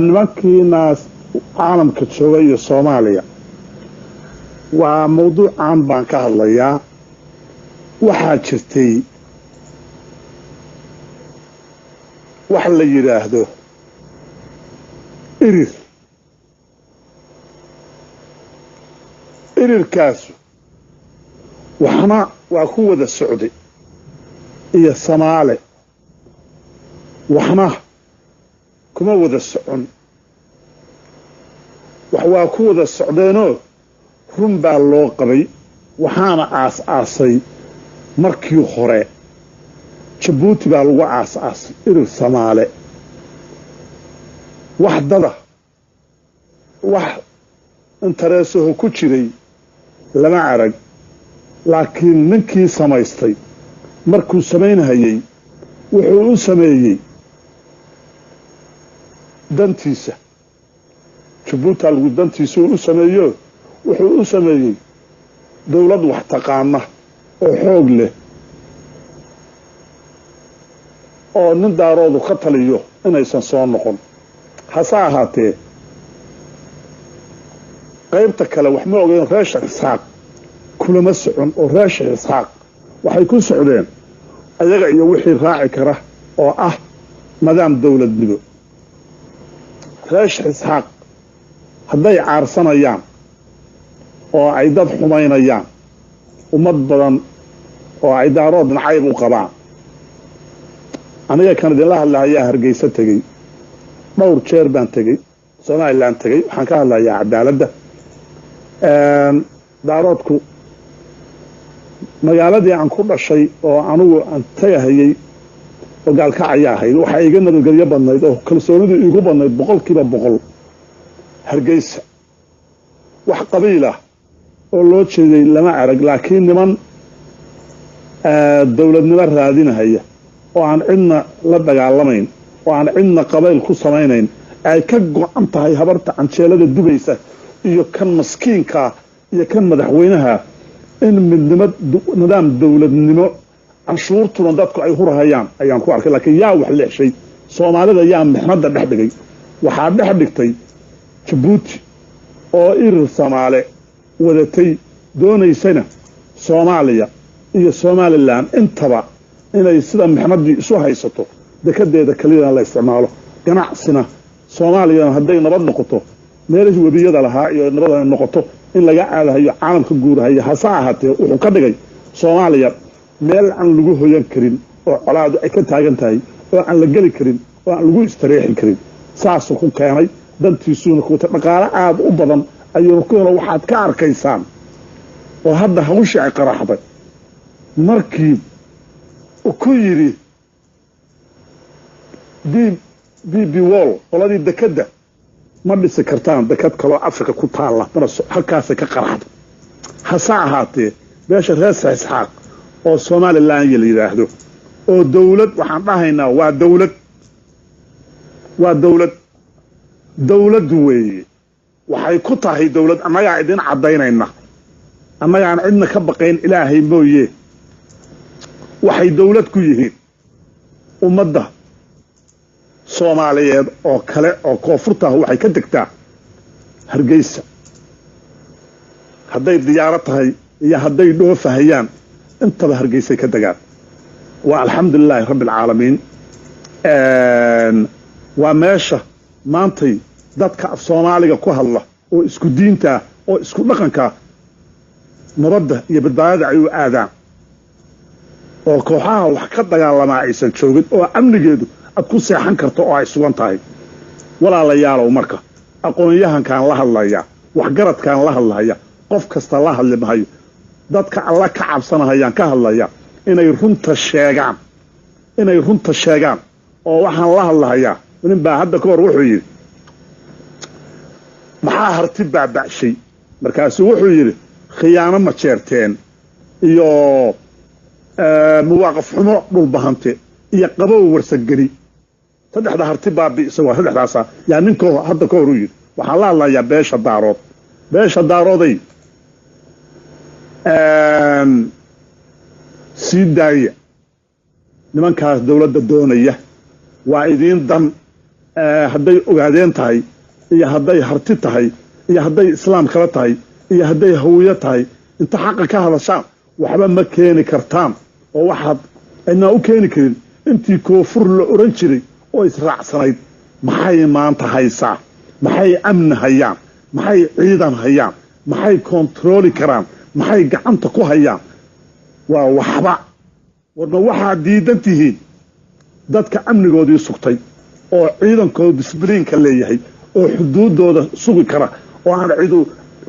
nimankiinaas caalamka jooga iyo Soomaaliya waa mowduuc aan baan ka hadlayaa. waxaa jirtay wax la yiraahdo irirkaas waxna waa ku wada socday iyo Soomaali waxna kuma wada socon. wax waa ku wada socdeenoo run baa loo qabay waxaana aas-aasay markii hore Jabuuti baa lagu aas-aasay irir Soomaali. wax dada wax interesaho ku jiray lama arag, laakiin ninkii samaystay markuu samaynayay wuxuu u sameeyey dantiisa. Jabuuti lagu dantiisa u sameeyo wuxuu u sameeyey dawlad wax taqaana oo xoog leh oo nin daaroodu ka taliyo inaysan soo noqon. hase ahaatee qaybta kale wax ma ogeyn reesha Isxaaq kulama socon oo reesha Isxaaq waxay ku socdeen ayaga iyo wixii raaci kara oo ah nidaam dawladnimo. reesha Isxaaq hadday caarsanayaan oo ay dad xumaynayaan ummad badan oo ay daarood nacayb u qabaan. aniga kan idinla hadlayaa Hargeysa tegey dhowr jeer baan tegey, Soomaaliland tegey. waxaan ka hadlayaa cadaaladda. daaroodku magaaladii aan ku dhashay oo anigu aan tagayay oo gaalkacaya ahayd waxa iga nabadgelyo badnayd oo kalsoonidu igu badnayd 100% Hargeysa. wax qabiil ah oo loo jeeday lama arag, laakiin niman dawladnimo raadinaya oo aan cidna la dagaalamayn oo aan cidna qabiil ku samaynayn ay ka go'an tahay habarta canjeelada dubaysa iyo kan maskiinka iyo kan madaxweynaha in midnimo nidaam dawladnimo canshuurtuna dadku ay hurahayaan ayaan ku arkay. laakiin yaa wax leexshay Soomaalida yaa mixnada dhex dhigay. waxaa dhex dhigtay Jabuuti oo irir Soomaali wadatay doonaysana Soomaaliya iyo Somaliland intaba inay sida mixnadii isu haysato dekadeeda kaliya la isticmaalo. ganacsina Soomaaliya hadday nabad noqoto meelaha wadiyada lahaa iyo nabad noqoto in laga aadayo caalamka guurahay. hase ahaatee wuxuu ka dhigay Soomaaliya meel aan lagu hoyan karin oo colaadu ay ka taagan tahay oo aan la gali karin oo aan lagu istiraexin karin. saas ku keenay dantiisuuna ku dhaqaale aad u badan ayuu ku helo. waxaad ka arkaysaan oo hadda hawsha ay qaraxday markii uu ku yiri DP World qoladii dekada ma dhisi kartaan dekad kale oo Afrika ku taala halkaas ka qaraxday. hase ahaatee beesha reer Isxaaq oo Somaliland yiraahdo oo dawlad waxaan dhahaynaa waa dawlad weeye. waxay ku tahay dawlad annaga idin cadaynayna annaga aan cidna ka baqayn Ilaahay mooye. waxay dawlad ku yihiin ummadda Soomaaliyeed oo kale oo koonfurta waxay ka degtaa Hargeysa. hadday diyaarad tahay iyo hadday dhoofahayaan intaba Hargeysa ka degaan. waa alxamdulilaahi rabbil caalamiin. waa meesha maantay dadka Soomaaliga ku hadla oo isku diinta oo isku dhaqanka nabadda iyo badbaadada ay u aadaan oo kooxaha wax ka dagaalama aysan joogin oo amnigeedu aad ku seexan karto oo ay sugan tahay. walaalayaalow marka aqoon-yahankan la hadlaya waxgaradkan la hadlaya qof kasta la hadli maayo dadka alla ka cabsanayaan ka hadlaya inay runta sheegaan oo waxaan la hadlayaa nin baa hadda ka hor wuxuu yiri maxaa harti baabashay markaasuu wuxuu yiri khiyaano ma jeerteen iyo muwaaqaf xumo dhul bahante iyo qabow warsageli saddexda harti baabi isagoo saddexdaas yaa ninkoo hadda ka hor yiri waxaan la hadlayaa beesha daarooday sii daaya nimankaas dawladda doonaya waa idin dan hadday ogaadeen tahay iyo hadday harti tahay iyo hadday islaam kala tahay iyo hadday hawiyo tahay inta xaqa ka hadashaan waxba ma keeni kartaan oo waxaad cidnaa u keeni karin intii koonfur la oran jiray oo israacsanayd maxay maanta haysaa maxay amni hayaan maxay ciidan hayaan maxay kontrooli karaan maxay gacanta ku hayaan waa waxba warna waxaad diidan tihiin dadka amnigoodii sugtay oo ciidankooda disbliinka leeyahay oo xuduudooda sugi kara oo aan cidu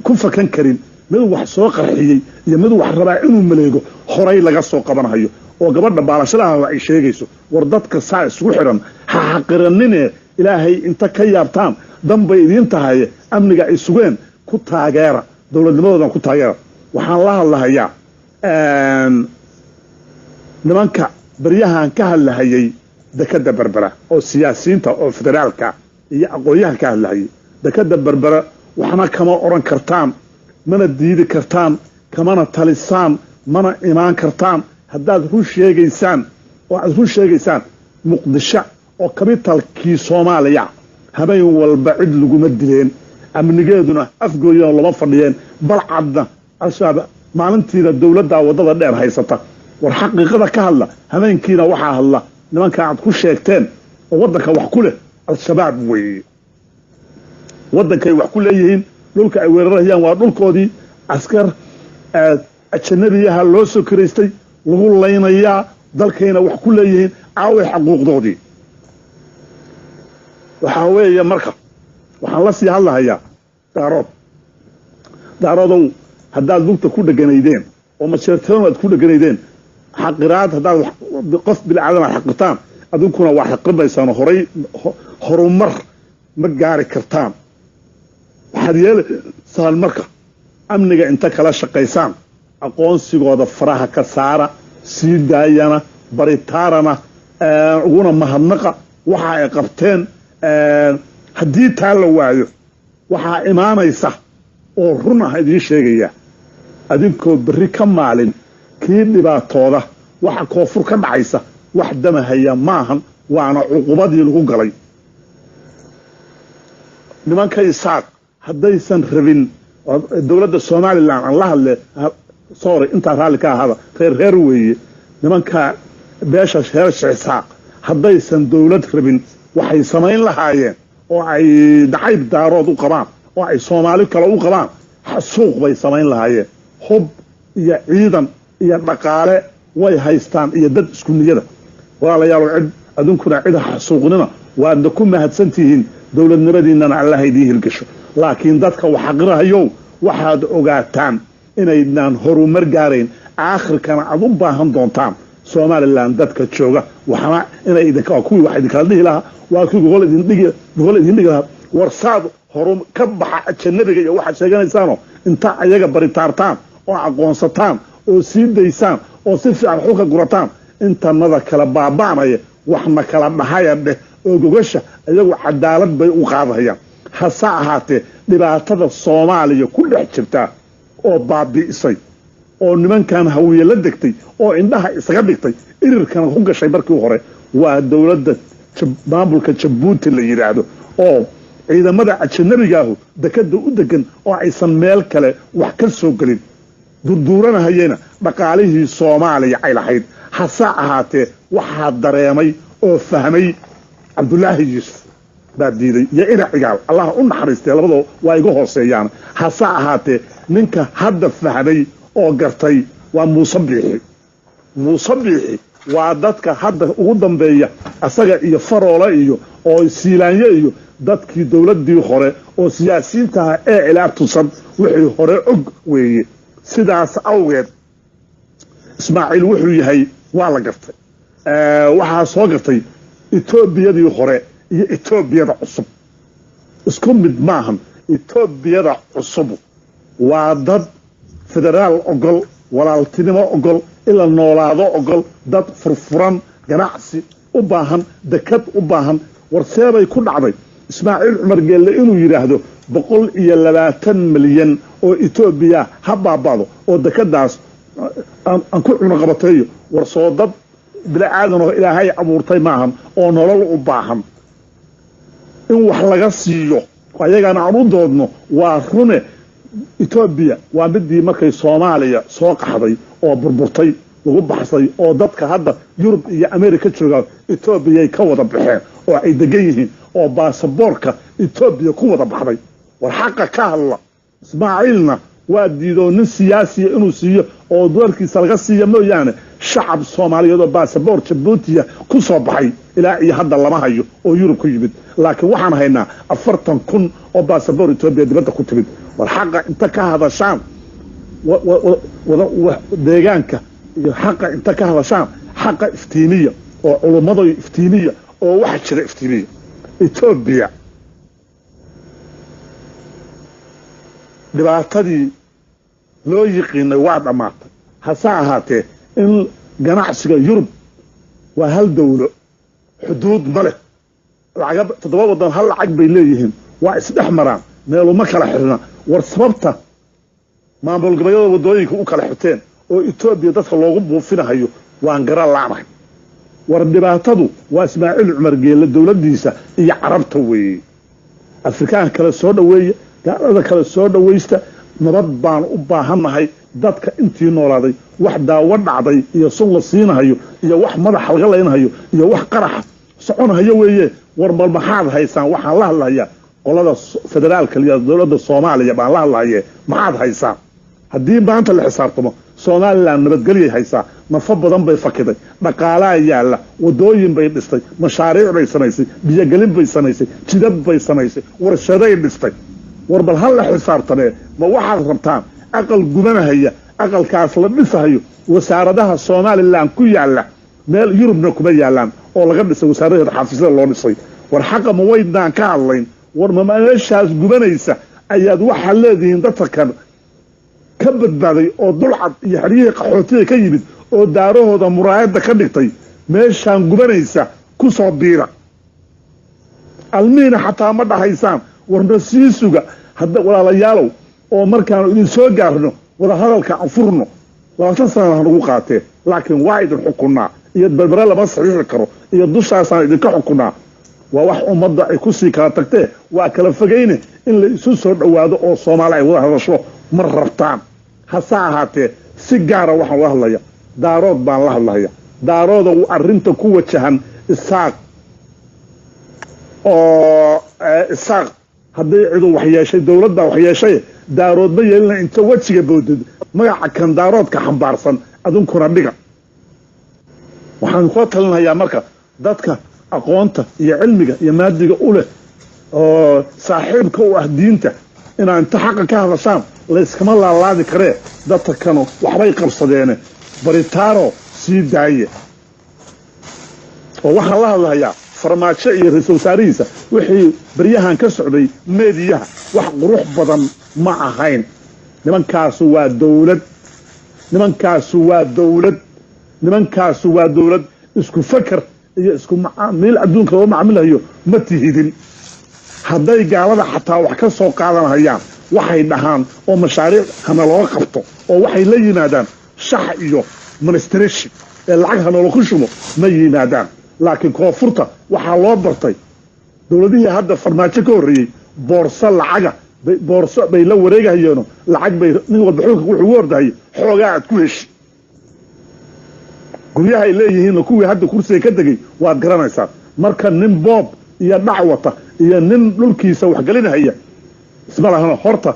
ku fakan karin mid wax soo qarxiyey iyo mid wax rabaa inuu maleego horay laga soo qabanhayo oo gabadha baalashadaha ay sheegayso war dadka saa isugu xiran ha xaqiranine ilaahay inta ka yaabtaan danbay idiin tahay amniga ay sugeen ku taageera dowladnimadoodan ku taageera waxaan la hadlahayaa nimanka baryahan ka hadlahayay dekada berbera oo siyaasiyiinta oo federaalka iyo aqoonyahan ka hadlahayay dekada berbera waxna kama oran kartaan mana diidi kartaan kamana talisaan mana imaan kartaan haddaad run sheegaysaan oo aad run sheegaysaan muqdisho oo kabitalkii soomaaliya habeen walba cid laguma dileen amnigeeduna afgooyana lama fadhiyeen balcadna al-shabaab maalintiina dowladda wadada dheer haysata war xaqiiqada ka hadla habeenkiina waxaa hadla nimanka aad ku sheegteen oo waddanka wax ku leh al-shabaab weeye waddankay wax ku leeyihiin dhulka ay weerarayaan waa dhulkoodii askar ajanabiyaha loo soo kiraystay lagu laynayaa dalkayna wax ku leeyihiin caaway xaquuqdoodii waxaa weeye marka waxaan la sii hadlahayaa daaroodow haddaad lugta ku dheganaydeen oo masheerteenu aad ku dheganaydeen xaqiraad haddaad qof bilaadan aad xaqirtaan adinkuna waa xaqirmaysaan horumar ma gaari kartaan waxaad yeelaysaan marka amniga inta kala shaqaysaan aqoonsigooda faraha ka saara sii daayana baritaarana uguna mahadnaqa waxa ay qabteen haddii taa la waayo waxaa imaanaysa oo run ah idiin sheegaya adinkoo berri ka maalin kii dhibaatooda waxa koonfur ka dhacaysa wax damahaya maahan waana cuqubadii lagu galay nimanka isaaq haddaysan rabin dowladda somalilan aan la hadle sorry intaa raalli ka ahada reer weeye nimanka beesha sheersha isaaq haddaysan dowlad rabin waxay samayn lahaayeen oo ay dacayb daarood u qabaan oo ay soomaali kale u qabaan xasuuq bay samayn lahaayeen hub iyo ciidan iyo dhaqaale way haystaan iyo dad isku niyada walaalayaal cid adunkuna cid xasuuqnina waadna ku mahadsantihiin dowladnimadiinana allah idiin hirgasho laakiin dadka waxaqirahayow waxaad ogaataan inaydnaan horumar gaarayn aakhirkana aad u baahan doontaan somalilan dadka jooga waxna inay idinka kuwii wax idinkala dhihi lahaa waa kii gogol idin dhigi lahaa warsaad horum ka baxa ajanabiga iyo waxaad sheeganaysaanoo inta ayaga baritaartaan oo aqoonsataan oo sii daysaan oo si fiican xulka gurataan intanada kala baaba'naya waxna kala dhahaya dheh oo gogasha iyagu cadaalad bay u qaadahayaan hase ahaatee dhibaatada soomaaliya ku dhex jirtaa oo baabi'isay oo nimankan hawiye la degtay oo indhaha isaga dhigtay irirkana ku gashay markii hore waa dowladda maamulka jabuuti la yidhaahdo oo ciidamada ajanabigaahu dekada u degan oo aysan meel kale wax ka soo gelin durduuranahayena dhaqaalihii soomaaliya ay lahayd hase ahaatee waxaa dareemay oo fahmay cabdulaahi yuusuf baa diiday iyo ina cigaal allah u naxariistay labadoo waa iga hooseeyaan hase ahaatee ninka hadda fahmay oo gartay waa muuse biixi waa dadka hadda ugu dambeeya asaga iyo faroole iyo oo siilaanyo iyo dadkii dowladdii hore oo siyaasiyiintaha ee cilaabtusan wixii hore og weeye sidaas awgeed ismaaciil wuxuu yahay waa la gartay waxaa soo gartay etoobiyadii hore iyo etoobiyada cusub isku mid maahan etoobiyada cusub waa dad federaal ogol walaaltinimo ogol ila noolaado ogol dad furfuran ganacsi u baahan dekad u baahan warseebay ku dhacday ismaaciil cumar geelle inuu yidhaahdo 120 milyan oo etoobiya ha baabado oo dekadaas aan ku cunaqabateeyo war soo dad bila aadan oo ilaahay abuurtay maahan oo nolol u baahan in wax laga siiyo ayagana aan u doodno waa rune Ethiopia waa midii markay Soomaaliya soo qaxday oo burburtay lagu baxsay oo dadka hadda Yurub iyo America jooga Ethiopia ay ka wada baxeen oo ay degan yihiin oo baasaboorka Ethiopia ku wada baxday war xaqa ka hadla Ismaaciilna waa diido nin siyaasi inuu siiyo oo doorkiisa laga siiyo mooyaane shacab Soomaaliyeed oo baasaboor Djibouti ku soo baxay ilaa iyo hadda lama hayo oo Yurub ku yimid laakiin waxaan haynaa 40,000 oo baasaboor Ethiopia dibadda ku timid war xaqa inta ka hadashaan deegaanka iyo xaqa inta ka hadashaan xaqa iftiimiya oo culimadu iftiimiya oo wax jira iftiimiya Ethiopia dhibaatadii loo yiqiinay waa dhamaatay hase ahaatee in ganacsiga Yurub waa hal dawlo xuduud ma leh lacag 7 wadan hal lacag bay leeyihiin waa isdhex maraan meel uma kala xirna war sababta maamul goboleedyada wadooyinka u kala xirteen oo Ethiopia dadka loogu buufinayo waan garan laanahay war dhibaatadu waa Ismaaciil Cumar Geelle dawladdiisa iyo Carabta weeye Afrikaan kala soo dhaweeyay gaalada kala soo dhaweysta nabad baan u baahanahay dadka intii noolaaday wax daawo dhacday iyo sun la siinayo iyo wax madax laga leenayo iyo wax qarax soconayo weeye war bal maxaad haysaan waxaan la hadlayaa qolada federaalka iyo dawladda Soomaaliya baan la hadlayaa maxaad haysaan haddii maanta la xisaabtamo Soomaaliland nabadgelyo haysaa nafa badan bay fakiday dhaqaalaha yaala wadooyin bay dhistay mashaariic bay samaysay biyo galin bay samaysay jidad bay samaysay warshaday dhistay war bal hal la xisaabtanee ma waxaad rabtaan aqal gubanahaya aqalkaas la dhisayo wasaaradaha Soomaaliland ku yaala meel Yurubna kuma yaalaan oo laga dhisay wasaaradaha xafiisyada loo dhisay war xaqa ma weydaan ka hadlayn war ma meeshaas gubanaysa ayaad waxa leedihiin dadka kan ka badbaaday oo dulcad iyo xiriir qaxootiga ka yimid oo daarahooda muraayada ka dhigtay meeshaan gubanaysa ku soo biira almiina xataa ma dhahaysaan warna sii suga hadda walaalayaalow oo markaan idin soo gaarno wada hadalka aan furno 20 sano lagu qaatay laakiin waa idin xukunaa iyo balbara lama saxiixi karo iyo dushaasaan idinka xukunaa waa wax ummadda ay ku sii kala tagtee waa kala fogeyne in la isu soo dhawaado oo Soomaali ay wada hadasho mar rabtaan hase ahaatee si gaara waxaan la hadlayaa daarood baan la hadlayaa daarooda uu arrinta ku wajahan isaaq oo isaaq haddii ciidu wax yeeshay dawladda wax yeeshay daarood ma yeelina inta wajiga boodad magaca kan daaroodka xambaarsan adunkuna dhiga waxaan ku talinayaa marka dadka aqoonta iyo cilmiga iyo maadiga u leh oo saaxiibka u ah diinta inaan inta xaqa ka hadashaan la iskama laalaadi karee dadka kanu waxbay qabsadeen baritaano sii daaye oo waxaan la hadlayaa farmaajo iyo ra'iisul wasaarihiisa wixii baryahan ka socday meediyaha wax qurux badan ma ahayn nimankaasu waa dawlad nimankaasu waa dawlad isku fakar iyo isku macaamil adduunka oo macaamilayo ma tihidin hadday gaalada xataa wax ka soo qaadanayaan waxay dhahaan oo mashaariic hana loo qabto oo waxay la yimaadaan shax iyo administration ee lacag hana loo kushumo ma yimaadaan laakiin koonfurta waxaa loo bartay dawladihii hadda farmaajo ka horreeyay boorso bay la wareegayeen lacag bay nin walba xulka wuxuu wardahay xoogaa aad ku heshi guryaha ay leeyihiin kuwii hadda kursiga ka degay waad garanaysaa marka nin boob iyo dhacwata iyo nin dhulkiisa wax galinaya isma lahana horta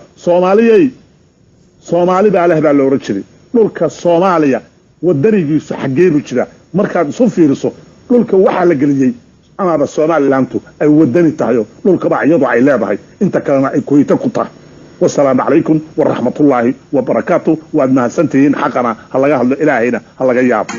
Soomaali baa leh baa la oran jiray dhulka Soomaaliya wadanigiisu xageebu jira markaad isu fiiriso dhulka waxa la galiyay ama Soomaaliland ay wadani tahay dhulka bacyadu ay leedahay inta kalena ay kooyta ku tahay wassalaamu calaykum waraxmatullaahi wabarakaatuh waad mahadsantihiin xaqana halaga hadlo ilaahayna halaga yaabo